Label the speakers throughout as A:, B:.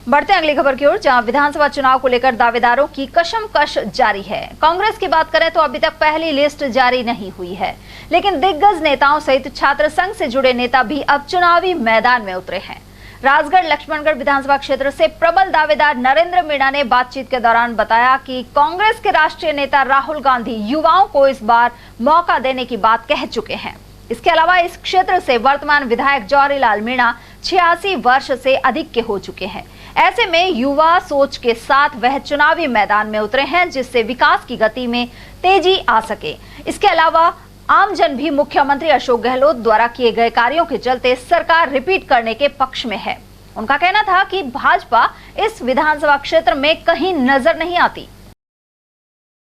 A: बढ़ते अगली खबर की ओर, जहां विधानसभा चुनाव को लेकर दावेदारों की कशमकश जारी है। कांग्रेस की बात करें तो अभी तक पहली लिस्ट जारी नहीं हुई है, लेकिन दिग्गज नेताओं सहित छात्र संघ से जुड़े नेता भी अब चुनावी मैदान में उतरे हैं। राजगढ़ लक्ष्मणगढ़ विधानसभा क्षेत्र से प्रबल दावेदार नरेंद्र मीणा ने बातचीत के दौरान बताया कि कांग्रेस के राष्ट्रीय नेता राहुल गांधी युवाओं को इस बार मौका देने की बात कह चुके हैं। इसके अलावा इस क्षेत्र से वर्तमान विधायक जौहरीलाल मीणा 86 वर्ष से अधिक के हो चुके हैं। ऐसे में युवा सोच के साथ वह चुनावी मैदान में उतरे हैं, जिससे विकास की गति में तेजी आ सके। इसके अलावा आमजन भी मुख्यमंत्री अशोक गहलोत द्वारा किए गए कार्यों के चलते सरकार रिपीट करने के पक्ष में है। उनका कहना था कि भाजपा इस विधानसभा क्षेत्र में कहीं नजर नहीं आती।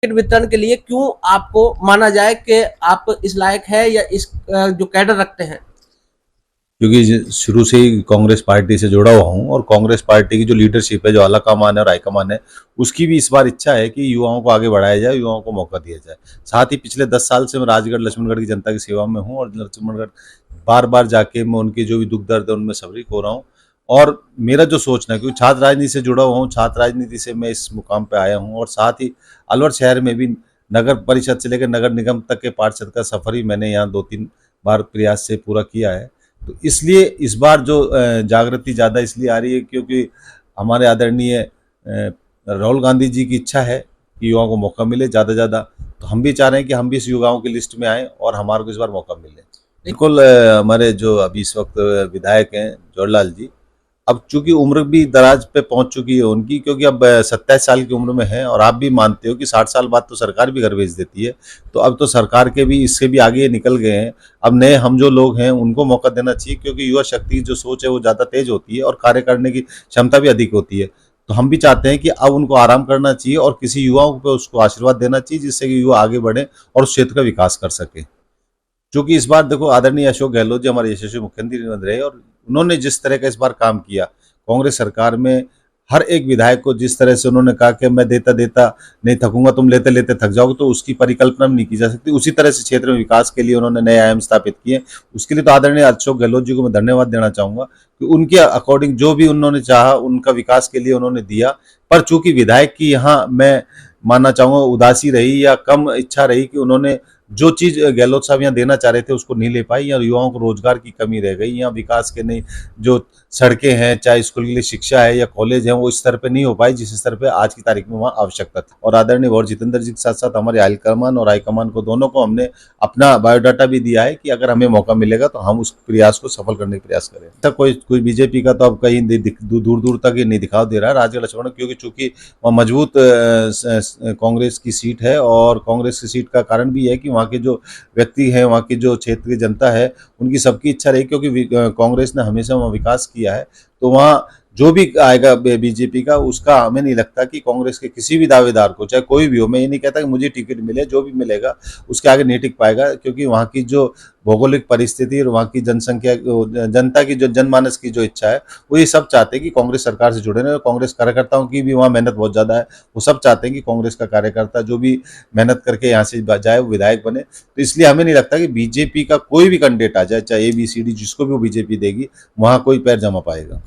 B: वितरण के लिए क्यों आपको माना जाए कि आप इस लायक है या इस जो कैडर रखते हैं?
C: क्योंकि शुरू से ही कांग्रेस पार्टी से जुड़ा हुआ हूं और कांग्रेस पार्टी की जो लीडरशिप है, जो आला कमान है और हाईकमान है, उसकी भी इस बार इच्छा है कि युवाओं को आगे बढ़ाया जाए, युवाओं को मौका दिया जाए। साथ ही पिछले 10 साल से मैं राजगढ़ लक्ष्मणगढ़ की जनता की सेवा में हूं और लक्ष्मणगढ़ बार बार जाके मैं उनके जो भी दुख दर्द है उनमें शरीक हो रहा हूँ। और मेरा जो सोचना है, क्योंकि छात्र राजनीति से जुड़ा हुआ हूँ, छात्र राजनीति से मैं इस मुकाम पे आया हूँ और साथ ही अलवर शहर में भी नगर परिषद से लेकर नगर निगम तक के पार्षद का सफर ही मैंने यहाँ 2-3 बार प्रयास से पूरा किया है। तो इसलिए इस बार जो जागृति ज़्यादा इसलिए आ रही है क्योंकि हमारे आदरणीय राहुल गांधी जी की इच्छा है कि युवाओं को मौका मिले ज़्यादा से ज़्यादा। तो हम भी चाह रहे हैं कि हम भी इस युवाओं की लिस्ट में आएँ और हमारे को इस बार मौका मिले। बिल्कुल, हमारे जो अभी इस वक्त विधायक हैं जौहरीलाल जी, अब चूंकि उम्र भी दराज पे पहुंच चुकी है उनकी, क्योंकि अब 27 साल की उम्र में है और आप भी मानते हो कि 60 साल बाद तो सरकार भी घर भेज देती है। तो अब तो सरकार के भी इससे भी आगे निकल गए हैं। अब नए हम जो लोग हैं उनको मौका देना चाहिए, क्योंकि युवा शक्ति की जो सोच है वो ज़्यादा तेज होती है और कार्य करने की क्षमता भी अधिक होती है। तो हम भी चाहते हैं कि अब उनको आराम करना चाहिए और किसी युवाओं को उसको आशीर्वाद देना चाहिए, जिससे कि युवा आगे बढ़े और उस क्षेत्र का विकास कर सके। क्योंकि इस बार देखो, आदरणीय अशोक गहलोत जी हमारे यशस्वी मुख्यमंत्री रहे और उन्होंने जिस तरह का इस बार काम किया कांग्रेस सरकार में, हर एक विधायक को जिस तरह से उन्होंने कहा कि मैं देता देता नहीं थकूंगा, तुम लेते लेते थक जाओगे, तो उसकी परिकल्पना भी नहीं की जा सकती। उसी तरह से क्षेत्र में विकास के लिए उन्होंने नए आयाम स्थापित किए। उसके लिए तो आदरणीय अशोक गहलोत जी को मैं धन्यवाद देना चाहूंगा कि उनके अकॉर्डिंग जो भी उन्होंने चाहा उनका विकास के लिए उन्होंने दिया। पर चूंकि विधायक की यहाँ मैं मानना चाहूँगा उदासी रही या कम इच्छा रही कि उन्होंने जो चीज़ गहलोत साहब यहाँ देना चाह रहे थे उसको नहीं ले पाई, या युवाओं को रोजगार की कमी रह गई, या विकास के नहीं जो सड़कें हैं, चाहे स्कूल के लिए शिक्षा है या कॉलेज है, वो इस स्तर पे नहीं हो पाई जिस स्तर पे आज की तारीख में वहाँ आवश्यकता थी। और आदरणीय और जितेंद्र जी के साथ साथ हमारे हाईकमान और हाईकमान को दोनों को हमने अपना बायोडाटा भी दिया है कि अगर हमें मौका मिलेगा तो हम उस प्रयास को सफल करने का प्रयास करें। तक कोई बीजेपी का तो अब कहीं दूर दूर तक ये नहीं दिखाई दे रहा है राजगढ़ लक्ष्मण, क्योंकि चूंकि वहाँ मजबूत कांग्रेस की सीट है और कांग्रेस की सीट का कारण भी है कि वहाँ के जो व्यक्ति हैं, वहाँ की जो क्षेत्र की जनता है, उनकी सबकी इच्छा रही, क्योंकि कांग्रेस ने हमेशा वहाँ विकास किया है। तो वहाँ जो भी आएगा बीजेपी का, उसका हमें नहीं लगता कि कांग्रेस के किसी भी दावेदार को, चाहे कोई भी हो, मैं ये नहीं कहता कि मुझे टिकट मिले, जो भी मिलेगा उसके आगे नहीं टिक पाएगा, क्योंकि वहाँ की जो भौगोलिक परिस्थिति और वहाँ की जनसंख्या, जनता की जो जनमानस की जो इच्छा है, वो ये सब चाहते हैं कि कांग्रेस सरकार से जुड़े रहे। कांग्रेस कार्यकर्ताओं की भी वहाँ मेहनत बहुत ज़्यादा है, वो सब चाहते हैं कि कांग्रेस का कार्यकर्ता जो भी मेहनत करके यहाँ से जाए वो विधायक बने। तो इसलिए हमें नहीं लगता कि बीजेपी का कोई भी कैंडिडेट आ जाए, चाहे ABCD जिसको भी वो बीजेपी देगी, वहाँ कोई पैर जमा पाएगा।